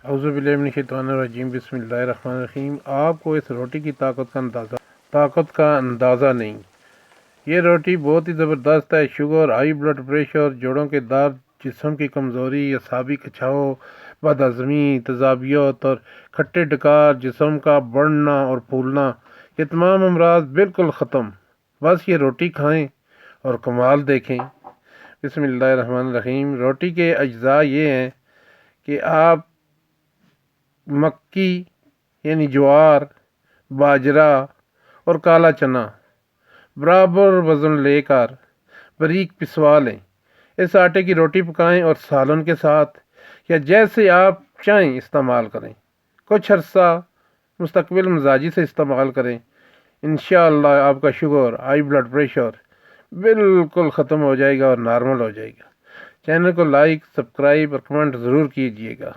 औज़ुबिल्लाहिमिनश्शैतानिर्रजीम बिस्मिल्लाहिर्रहमानिर्रहीम। आपको इस रोटी की ताकत का अंदाज़ा नहीं। ये रोटी बहुत ही ज़बरदस्त है। शुगर, हाई ब्लड प्रेशर, जोड़ों के दर्द, जिस्म की कमज़ोरी, असाबी कचाव, बदहज़मी, तज़ाबियत और खट्टे डकार, जिस्म का बढ़ना और फूलना, ये तमाम अमराज बिल्कुल ख़त्म। बस ये रोटी खाएं और कमाल देखें। बिस्मिल्लाहिर्रहमानिर्रहीम। रोटी के अज्जा ये हैं कि आप मक्की यानी ज्वार, बाजरा और काला चना बराबर वज़न लेकर बारीक पिसवा लें। इस आटे की रोटी पकाएं और सालन के साथ या जैसे आप चाहें इस्तेमाल करें। कुछ अरसा मुस्तक़बिल मिजाजी से इस्तेमाल करें। इंशाअल्लाह आपका शुगर, हाई ब्लड प्रेशर बिल्कुल ख़त्म हो जाएगा और नॉर्मल हो जाएगा। चैनल को लाइक, सब्सक्राइब और कमेंट ज़रूर कीजिएगा।